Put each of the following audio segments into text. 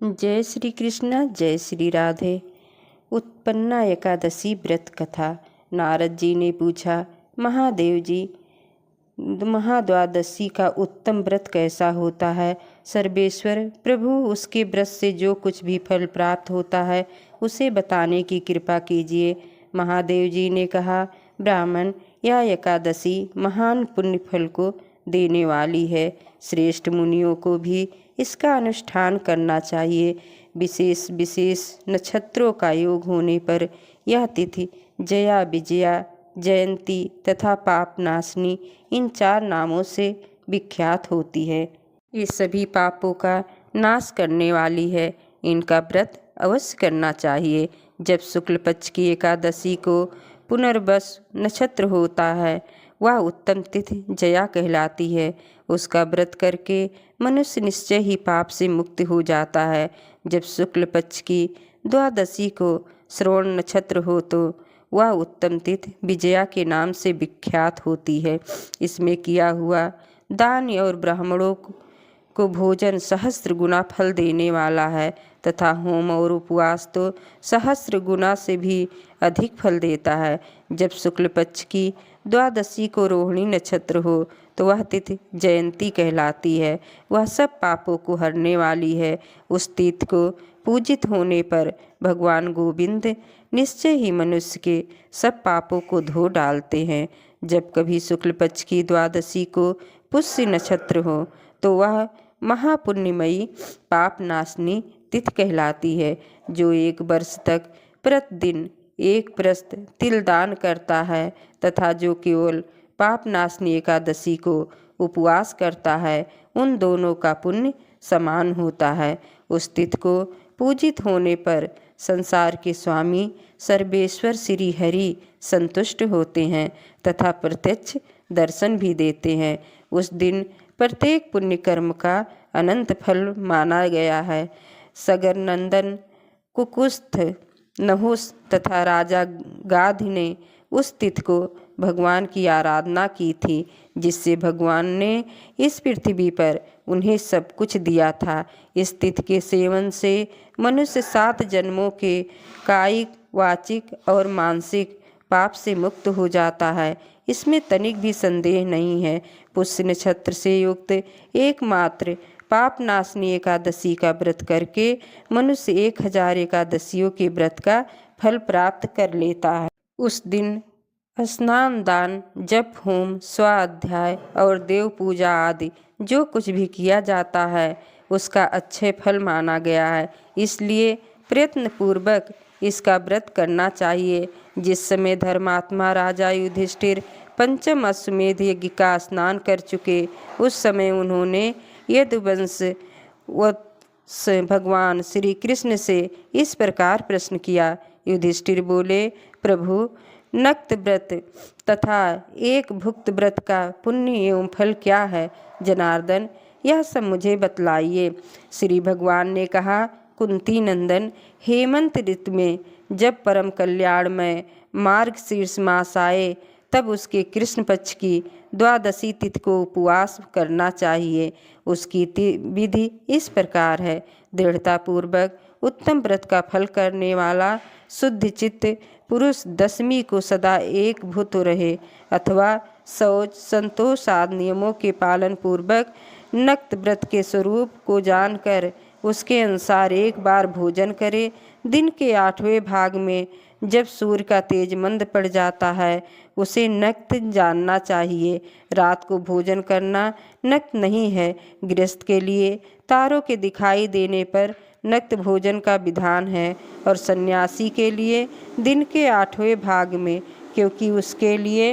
जय श्री कृष्ण जय श्री राधे। उत्पन्ना एकादशी व्रत कथा। नारद जी ने पूछा, महादेव जी, महाद्वादशी का उत्तम व्रत कैसा होता है? सर्वेश्वर प्रभु, उसके व्रत से जो कुछ भी फल प्राप्त होता है उसे बताने की कृपा कीजिए। महादेव जी ने कहा, ब्राह्मण, यह एकादशी महान पुण्य फल को देने वाली है। श्रेष्ठ मुनियों को भी इसका अनुष्ठान करना चाहिए। विशेष विशेष नक्षत्रों का योग होने पर यह तिथि जया, विजया, जयंती तथा पापनाशनी इन 4 नामों से विख्यात होती है। ये सभी पापों का नाश करने वाली है। इनका व्रत अवश्य करना चाहिए। जब शुक्ल पक्ष की एकादशी को पुनर्वस नक्षत्र होता है, वह उत्तम तिथि जया कहलाती है। उसका व्रत करके मनुष्य निश्चय ही पाप से मुक्त हो जाता है। जब शुक्ल पक्ष की द्वादशी को श्रवण नक्षत्र हो तो वह उत्तम तिथि विजया के नाम से विख्यात होती है। इसमें किया हुआ दान और ब्राह्मणों को भोजन सहस्त्र गुना फल देने वाला है तथा होम और उपवास तो सहस्त्र गुना से भी अधिक फल देता है। जब शुक्ल पक्ष की द्वादशी को रोहिणी नक्षत्र हो तो वह तिथि जयंती कहलाती है। वह सब पापों को हरने वाली है। उस तिथि को पूजित होने पर भगवान गोविंद निश्चय ही मनुष्य के सब पापों को धो डालते हैं। जब कभी शुक्ल पक्ष की द्वादशी को पुष्य नक्षत्र हो तो वह महापुण्यमयी पापनाशनी तिथि कहलाती है। जो 1 वर्ष तक प्रतिदिन 1 प्रस्त तिल दान करता है तथा जो केवल पापनाशनी एकादशी को उपवास करता है, उन दोनों का पुण्य समान होता है। उस तिथि को पूजित होने पर संसार के स्वामी सर्वेश्वर श्री हरि संतुष्ट होते हैं तथा प्रत्यक्ष दर्शन भी देते हैं। उस दिन प्रत्येक पुण्य कर्म का अनंत फल माना गया है। सगर नंदन कुकुस्थ, नहुस तथा राजा गाध ने उस तिथि को भगवान की आराधना की थी, जिससे भगवान ने इस पृथ्वी पर उन्हें सब कुछ दिया था। इस तिथि के सेवन से मनुष्य 7 जन्मों के कायिक, वाचिक और मानसिक पाप से मुक्त हो जाता है। इसमें तनिक भी संदेह नहीं है। पुष्य नक्षत्र से युक्त एकमात्र पापनाशनी एकादशी का व्रत करके मनुष्य 1000 एकादशियों के व्रत का फल प्राप्त कर लेता है। उस दिन स्नान, दान, जप, होम, स्वाध्याय और देव पूजा आदि जो कुछ भी किया जाता है उसका अच्छे फल माना गया है। इसलिए प्रयत्न पूर्वक इसका व्रत करना चाहिए। जिस समय धर्मात्मा राजा युधिष्ठिर पंचम अश्वमेध यज्ञ का स्नान कर चुके, उस समय उन्होंने यदुवंश भगवान श्री कृष्ण से इस प्रकार प्रश्न किया। युधिष्ठिर बोले, प्रभु, नक्त व्रत तथा एक भुक्त व्रत का पुण्य एवं फल क्या है? जनार्दन, यह सब मुझे बतलाइए। श्री भगवान ने कहा, कुंती नंदन, हेमंत ऋतु में जब परम कल्याणमय मार्गशीर्ष मास आए तब उसके कृष्ण पक्ष की द्वादशी तिथि को उपवास करना चाहिए। उसकी विधि इस प्रकार है। दृढ़ता पूर्वक उत्तम व्रत का फल करने वाला शुद्ध चित्त पुरुष 10वीं को सदा एक भूत रहे अथवा शौच, संतोष आदि नियमों के पालन पूर्वक नक्त व्रत के स्वरूप को जानकर उसके अनुसार 1 बार भोजन करे। दिन के 8वें भाग में जब सूर्य का तेज मंद पड़ जाता है उसे नक्त जानना चाहिए। रात को भोजन करना नक्त नहीं है। गृहस्थ के लिए तारों के दिखाई देने पर नक्त भोजन का विधान है और सन्यासी के लिए दिन के 8वें भाग में, क्योंकि उसके लिए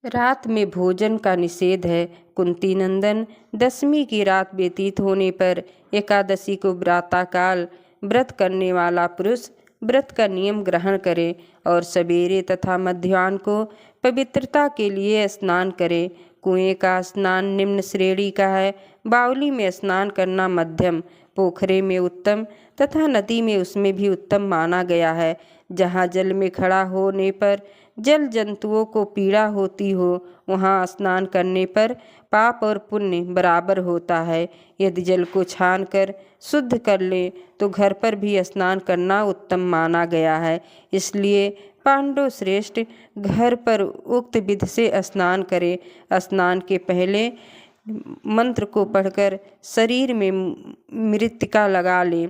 रात में भोजन का निषेध है। कुंती नंदन, 10वीं की रात व्यतीत होने पर एकादशी को प्रातःकाल व्रत करने वाला पुरुष व्रत का नियम ग्रहण करे और सवेरे तथा मध्याह्न को पवित्रता के लिए स्नान करे। कुएं का स्नान निम्न श्रेणी का है। बावली में स्नान करना मध्यम, पोखरे में उत्तम तथा नदी में उसमें भी उत्तम माना गया है। जहाँ जल में खड़ा होने पर जल जंतुओं को पीड़ा होती हो, वहाँ स्नान करने पर पाप और पुण्य बराबर होता है। यदि जल को छान कर शुद्ध कर ले तो घर पर भी स्नान करना उत्तम माना गया है। इसलिए पांडव श्रेष्ठ घर पर उक्त विधि से स्नान करे। स्नान के पहले मंत्र को पढ़कर शरीर में मृत्तिका लगा ले।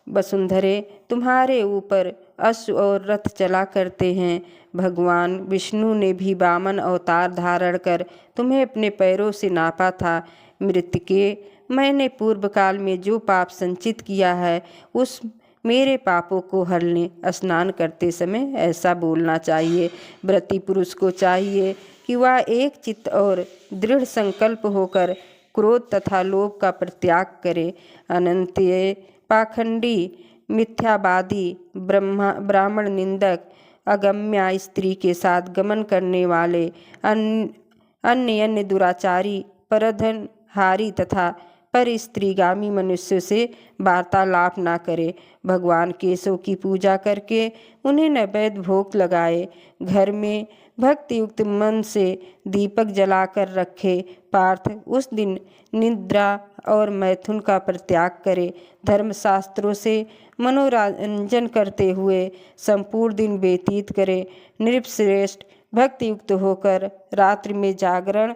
वसुंधरे, तुम्हारे ऊपर अश्व और रथ चला करते हैं। भगवान विष्णु ने भी वामन अवतार धारण कर तुम्हें अपने पैरों से नापा था। मृत्तिके, मैंने पूर्व काल में जो पाप संचित किया है उस मेरे पापों को हर ले। स्नान करते समय ऐसा बोलना चाहिए। व्रती पुरुष को चाहिए कि वह एक चित्त और दृढ़ संकल्प होकर क्रोध तथा लोभ का परित्याग करे। अनंत्य पाखंडी, मिथ्यावादी, ब्राह्मण निंदक, अगम्या स्त्री के साथ गमन करने वाले, अन्य दुराचारी, परधनहारी तथा पर स्त्रीगामी मनुष्य से वार्तालाप ना करे। भगवान केशव की पूजा करके उन्हें नैवेद्य भोग लगाए। घर में भक्ति युक्त मन से दीपक जलाकर रखे। पार्थ, उस दिन निद्रा और मैथुन का परित्याग करे। धर्मशास्त्रों से मनोरंजन करते हुए संपूर्ण दिन व्यतीत करे। नृपश्रेष्ठ, भक्ति युक्त होकर रात्रि में जागरण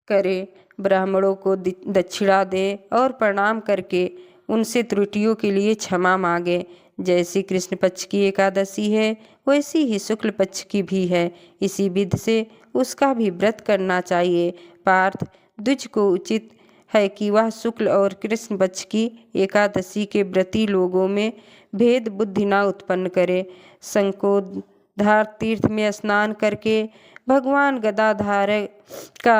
करे। ब्राह्मणों को दक्षिणा दे और प्रणाम करके उनसे त्रुटियों के लिए क्षमा मांगे। जैसी कृष्ण पक्ष की एकादशी है वैसी ही शुक्ल पक्ष की भी है। इसी विधि से उसका भी व्रत करना चाहिए। पार्थ, द्विज को उचित है कि वह शुक्ल और कृष्ण पक्ष की एकादशी के व्रती लोगों में भेद बुद्धि न उत्पन्न करे। शंकोधार तीर्थ में स्नान करके भगवान गदाधार का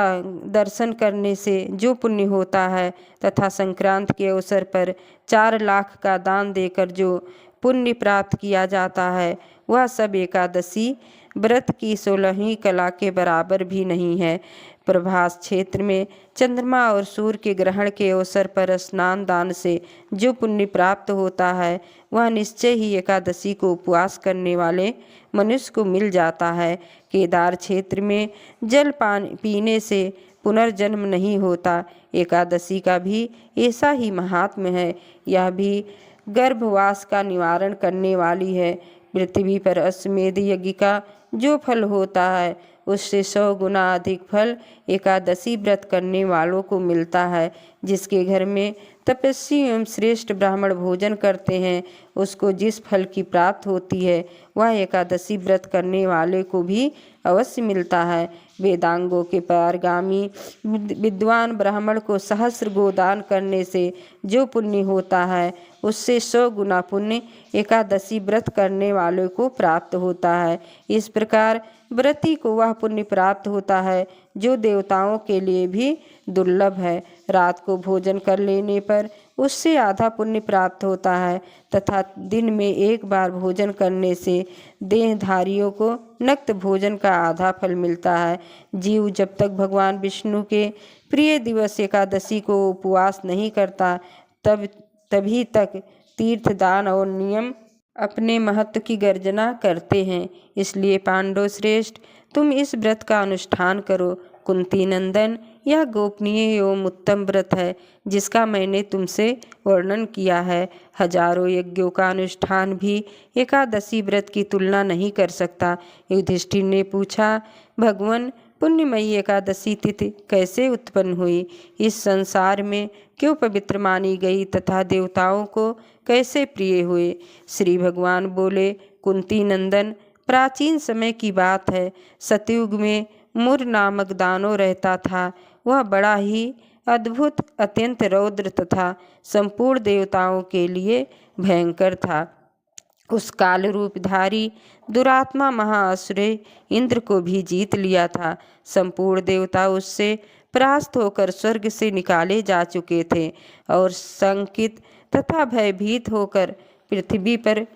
दर्शन करने से जो पुण्य होता है तथा संक्रांति के अवसर पर 4 लाख का दान देकर जो पुण्य प्राप्त किया जाता है वह सब एकादशी व्रत की 16वीं कला के बराबर भी नहीं है। प्रभास क्षेत्र में चंद्रमा और सूर्य के ग्रहण के अवसर पर स्नान दान से जो पुण्य प्राप्त होता है वह निश्चय ही एकादशी को उपवास करने वाले मनुष्य को मिल जाता है। केदार क्षेत्र में जल पानी पीने से पुनर्जन्म नहीं होता। एकादशी का भी ऐसा ही महात्म्य है। यह भी गर्भवास का निवारण करने वाली है। पृथ्वी पर अश्वमेध यज्ञ का जो फल होता है उससे 100 गुना अधिक फल एकादशी व्रत करने वालों को मिलता है। जिसके घर में तपस्वी एवं श्रेष्ठ ब्राह्मण भोजन करते हैं उसको जिस फल की प्राप्त होती है वह एकादशी व्रत करने वाले को भी अवश्य मिलता है। वेदांगों के पारगामी विद्वान ब्राह्मण को सहस्र गोदान करने से जो पुण्य होता है उससे 100 गुना पुण्य एकादशी व्रत करने वाले को प्राप्त होता है। इस प्रकार व्रती को वह पुण्य प्राप्त होता है जो देवताओं के लिए भी दुर्लभ है। रात को भोजन कर लेने पर उससे आधा पुण्य प्राप्त होता है तथा दिन में एक बार भोजन करने से देहधारियों को नक्त भोजन का आधा फल मिलता है। जीव जब तक भगवान विष्णु के प्रिय दिवस एकादशी को उपवास नहीं करता तभी तक तीर्थ दान और नियम अपने महत्व की गर्जना करते हैं। इसलिए पांडव श्रेष्ठ, तुम इस व्रत का अनुष्ठान करो। कुंती नंदन, यह गोपनीय एवं उत्तम व्रत है जिसका मैंने तुमसे वर्णन किया है। हजारों यज्ञों का अनुष्ठान भी एकादशी व्रत की तुलना नहीं कर सकता। युधिष्ठिर ने पूछा, भगवान, पुण्यमयी एकादशी तिथि कैसे उत्पन्न हुई? इस संसार में क्यों पवित्र मानी गई तथा देवताओं को कैसे प्रिय हुए? श्री भगवान बोले, कुंती नंदन, प्राचीन समय की बात है। सतयुग में मुर नामक दानव रहता था। वह बड़ा ही अद्भुत, अत्यंत रौद्र तथा संपूर्ण देवताओं के लिए भयंकर था। उस काल रूपधारी दुरात्मा महाअसुर इंद्र को भी जीत लिया था। संपूर्ण देवता उससे परास्त होकर स्वर्ग से निकाले जा चुके थे और शंकित तथा भयभीत होकर पृथ्वी पर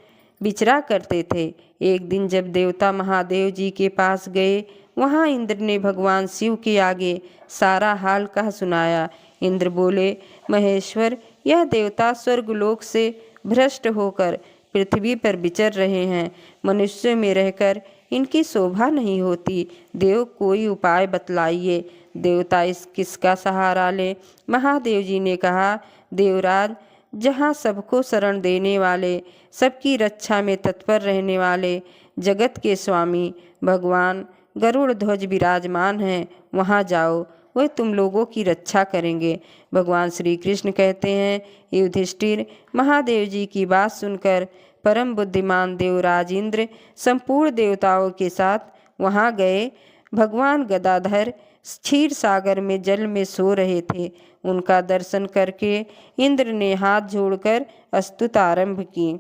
विचरा करते थे। एक दिन जब देवता महादेव जी के पास गए, वहाँ इंद्र ने भगवान शिव के आगे सारा हाल कह सुनाया। इंद्र बोले, महेश्वर, यह देवता स्वर्गलोक से भ्रष्ट होकर पृथ्वी पर विचर रहे हैं। मनुष्य में रहकर इनकी शोभा नहीं होती। देव कोई उपाय बतलाइए। देवता इस किसका सहारा ले। महादेव जी ने कहा, देवराज, जहाँ सबको शरण देने वाले, सबकी रक्षा में तत्पर रहने वाले जगत के स्वामी भगवान गरुड़ ध्वज विराजमान हैं, वहाँ जाओ, वह तुम लोगों की रक्षा करेंगे। भगवान श्री कृष्ण कहते हैं, युधिष्ठिर, महादेव जी की बात सुनकर परम बुद्धिमान देवराज इंद्र संपूर्ण देवताओं के साथ वहाँ गए। भगवान गदाधर क्षीर सागर में जल में सो रहे थे। उनका दर्शन करके इंद्र ने हाथ जोड़कर स्तुति आरंभ की।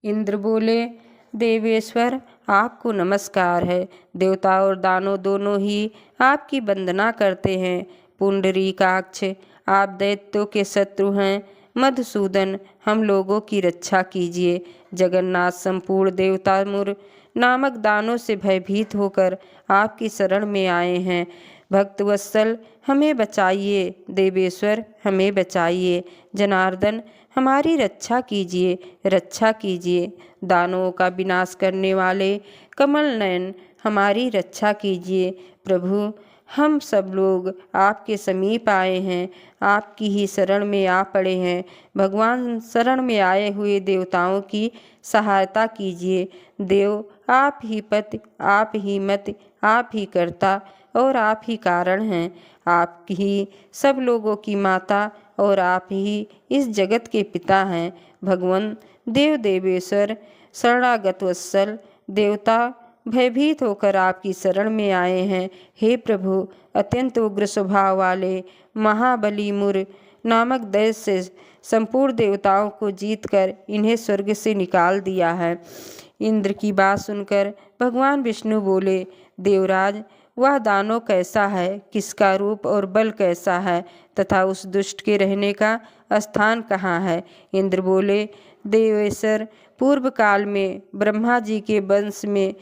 इंद्र बोले, देवेश्वर, आपको नमस्कार है। देवता और दानव दोनों ही आपकी वंदना करते हैं। पुंडरीकाक्ष, आप दैत्यों के शत्रु हैं। मधुसूदन, हम लोगों की रक्षा कीजिए। जगन्नाथ, संपूर्ण देवता मुर नामक दानों से भयभीत होकर आपकी शरण में आए हैं। भक्तवत्सल, हमें बचाइए। देवेश्वर, हमें बचाइए। जनार्दन, हमारी रक्षा कीजिए, रक्षा कीजिए। दानवों का विनाश करने वाले कमल नयन, हमारी रक्षा कीजिए। प्रभु, हम सब लोग आपके समीप आए हैं, आपकी ही शरण में आ पड़े हैं। भगवान, शरण में आए हुए देवताओं की सहायता कीजिए। देव, आप ही पति, आप ही मति, आप ही कर्ता और आप ही कारण हैं। आप ही सब लोगों की माता और आप ही इस जगत के पिता हैं। भगवान देव देवेश्वर, शरणागत वत्सल देवता भयभीत होकर आपकी शरण में आए हैं। हे प्रभु, अत्यंत उग्र स्वभाव वाले महाबली मुर नामक दैत्य से संपूर्ण देवताओं को जीतकर इन्हें स्वर्ग से निकाल दिया है। इंद्र की बात सुनकर भगवान विष्णु बोले, देवराज, वह दानव कैसा है, किसका रूप और बल कैसा है तथा उस दुष्ट के रहने का स्थान कहाँ है। इंद्र बोले, देवेश्वर, पूर्व काल में ब्रह्मा जी के वंश में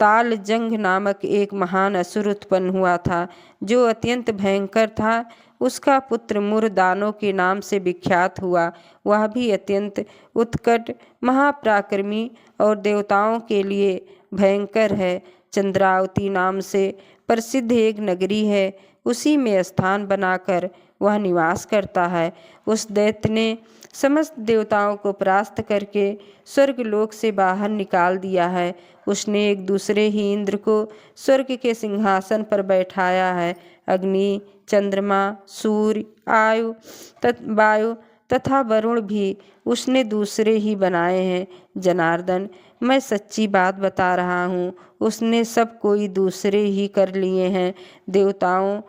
तालजंग नामक एक महान असुर उत्पन्न हुआ था, जो अत्यंत भयंकर था। उसका पुत्र मुर दानव के नाम से विख्यात हुआ। वह भी अत्यंत उत्कट, महापराक्रमी और देवताओं के लिए भयंकर है। चंद्रावती नाम से प्रसिद्ध एक नगरी है, उसी में स्थान बनाकर वह निवास करता है। उस दैत्य ने समस्त देवताओं को परास्त करके स्वर्गलोक से बाहर निकाल दिया है। उसने एक दूसरे ही इंद्र को स्वर्ग के सिंहासन पर बैठाया है। अग्नि, चंद्रमा, सूर्य, वायु तथा वरुण भी उसने दूसरे ही बनाए हैं। जनार्दन, मैं सच्ची बात बता रहा हूँ, उसने सब कोई दूसरे ही कर लिए हैं। देवताओं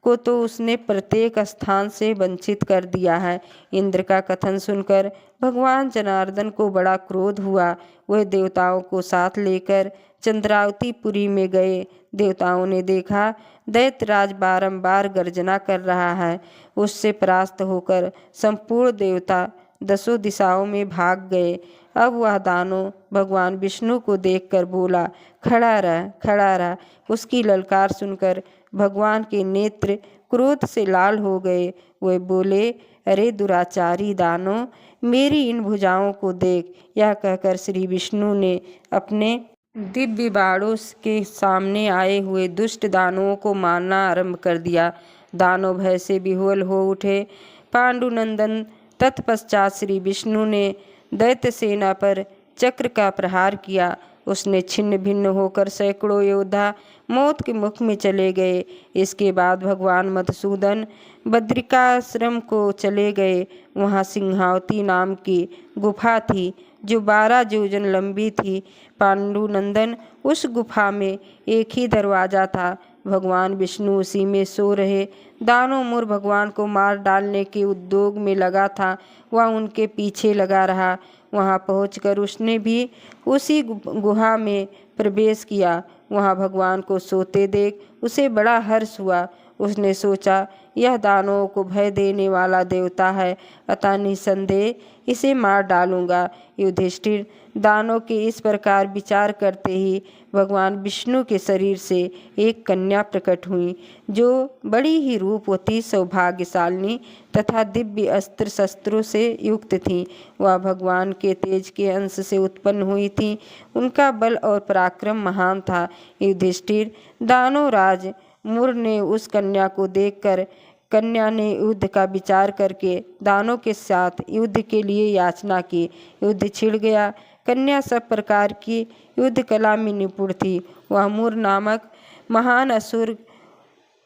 को तो उसने प्रत्येक स्थान से वंचित कर दिया है। इंद्र का कथन सुनकर भगवान जनार्दन को बड़ा क्रोध हुआ। वह देवताओं को साथ लेकर चंद्रावतीपुरी में गए। देवताओं ने देखा दैत्यराज बारंबार गर्जना कर रहा है। उससे परास्त होकर संपूर्ण देवता दसों दिशाओं में भाग गए। अब वह दानव भगवान विष्णु को देखकर बोला, खड़ा रह, खड़ा रह। उसकी ललकार सुनकर भगवान के नेत्र क्रोध से लाल हो गए। वे बोले, अरे दुराचारी दानव, मेरी इन भुजाओं को देख। यह कहकर श्री विष्णु ने अपने दिव्य बाणों के सामने आए हुए दुष्ट दानवों को मारना आरंभ कर दिया। दानव भय से विह्वल हो उठे। पांडुनंदन, तत्पश्चात श्री विष्णु ने दैत्य सेना पर चक्र का प्रहार किया। उसने छिन्न भिन्न होकर सैकड़ों योद्धा मौत के मुख में चले गए। इसके बाद भगवान मधुसूदन बद्रिकाश्रम को चले गए। वहाँ सिंहावती नाम की गुफा थी, जो 12 योजन लंबी थी। पांडुनंदन, उस गुफा में एक ही दरवाजा था। भगवान विष्णु उसी में सो रहे। दानव मुर भगवान को मार डालने के उद्योग में लगा था। वह उनके पीछे लगा रहा। वहां पहुंचकर उसने भी उसी गुहा में प्रवेश किया। वहां भगवान को सोते देख उसे बड़ा हर्ष हुआ। उसने सोचा, यह दानवों को भय देने वाला देवता है, अतः निसंदेह इसे मार डालूंगा। युधिष्ठिर, दानव के इस प्रकार विचार करते ही भगवान विष्णु के शरीर से एक कन्या प्रकट हुई, जो बड़ी ही रूपवती, सौभाग्यशालिनी तथा दिव्य अस्त्र शस्त्रों से से युक्त थीं। वह भगवान के तेज के अंश से उत्पन्न हुई थीं। उनका बल और पराक्रम महान था। युधिष्ठिर, दानवराज मुर ने उस कन्या को देखकर कन्या ने युद्ध का विचार करके दानों के साथ युद्ध के लिए याचना की। युद्ध छिड़ गया। कन्या सब प्रकार की युद्ध कला में निपुण थी। वह मुर नामक महान असुर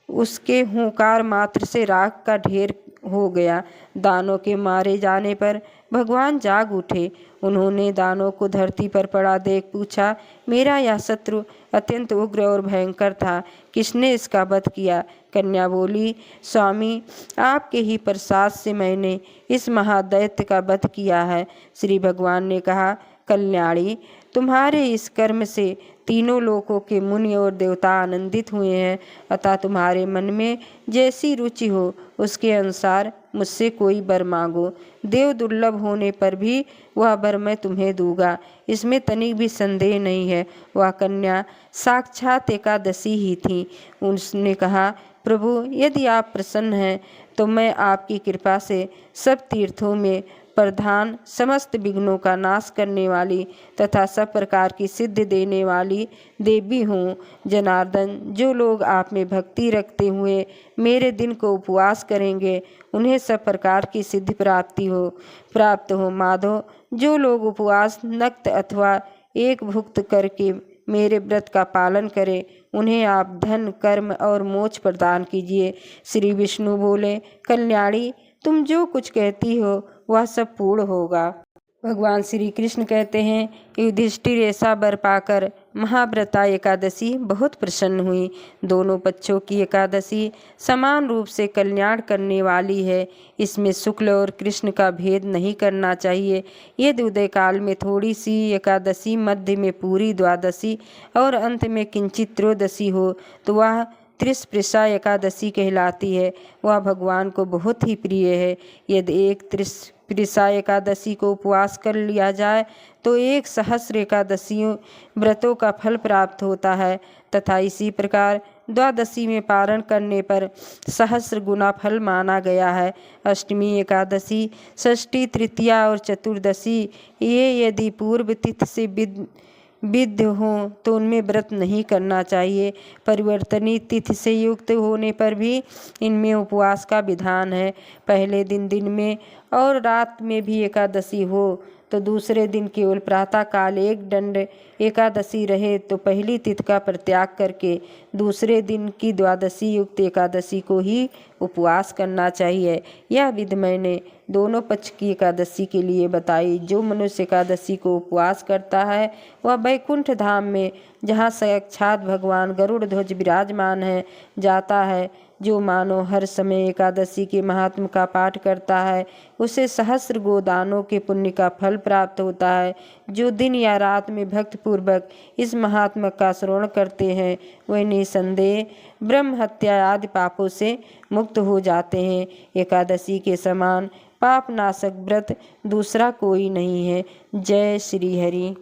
उसके हुंकार मात्र से राख का ढेर हो गया। दानों के मारे जाने पर भगवान जाग उठे। उन्होंने दानों को धरती पर पड़ा देख पूछा, मेरा यह शत्रु अत्यंत उग्र और भयंकर था, किसने इसका वध किया? कन्या बोली, स्वामी, आपके ही प्रसाद से मैंने इस महादैत्य का वध किया है। श्री भगवान ने कहा, कल्याणी, तुम्हारे इस कर्म से तीनों लोकों के मुनि और देवता आनंदित हुए हैं, अतः तुम्हारे मन में जैसी रुचि हो उसके अनुसार मुझसे कोई वर मांगो। देव दुर्लभ होने पर भी वह वर मैं तुम्हें दूंगा, इसमें तनिक भी संदेह नहीं है। वह कन्या साक्षात एकादशी ही थी। उसने कहा, प्रभु, यदि आप प्रसन्न हैं तो मैं आपकी कृपा से सब तीर्थों में प्रधान, समस्त विघ्नों का नाश करने वाली तथा सब प्रकार की सिद्धि देने वाली देवी हूँ। जनार्दन, जो लोग आप में भक्ति रखते हुए मेरे दिन को उपवास करेंगे उन्हें सब प्रकार की सिद्धि प्राप्त हो। माधव, जो लोग उपवास नक्त अथवा एक भुक्त करके मेरे व्रत का पालन करें उन्हें आप धन, कर्म और मोक्ष प्रदान कीजिए। श्री विष्णु बोले, कल्याणी, तुम जो कुछ कहती हो वह सब पूर्ण होगा। भगवान श्री कृष्ण कहते हैं, युधिष्ठिर ऐसा वर पाकर महाव्रता एकादशी बहुत प्रसन्न हुई। दोनों पक्षों की एकादशी समान रूप से कल्याण करने वाली है। इसमें शुक्ल और कृष्ण का भेद नहीं करना चाहिए। यदि उदय काल में थोड़ी सी एकादशी, मध्य में पूरी द्वादशी और अंत में किंचित त्रयोदशी हो तो वह त्रिस्पृशा एकादशी कहलाती है। वह भगवान को बहुत ही प्रिय है। यदि एक त्रिस्पृशा एकादशी को उपवास कर लिया जाए तो 1 सहस्र एकादशियों व्रतों का फल प्राप्त होता है तथा इसी प्रकार द्वादशी में पारण करने पर सहस्र गुना फल माना गया है। अष्टमी, एकादशी, षष्ठी, तृतीया और चतुर्दशी ये यदि पूर्व तिथि से विद्ध हों तो उनमें व्रत नहीं करना चाहिए। परिवर्तनीय तिथि से युक्त होने पर भी इनमें उपवास का विधान है। पहले दिन में और रात में भी एकादशी हो तो दूसरे दिन केवल प्रातः काल एक दंड एकादशी रहे तो पहली तिथि का परित्याग करके दूसरे दिन की द्वादशी युक्त एकादशी को ही उपवास करना चाहिए। यह विधि मैंने दोनों पक्ष की एकादशी के लिए बताई। जो मनुष्य एकादशी को उपवास करता है वह वैकुंठ धाम में, जहाँ साक्षात भगवान गरुड़ ध्वज विराजमान है, जाता है। जो मानो हर समय एकादशी के महात्म का पाठ करता है उसे सहस्र गोदानों के पुण्य का फल प्राप्त होता है। जो दिन या रात में भक्तिपूर्वक इस महात्मा का श्रवण करते हैं वह निसंदेह ब्रह्म हत्या आदि पापों से मुक्त हो जाते हैं। एकादशी के समान पापनाशक व्रत दूसरा कोई नहीं है। जय श्री हरि।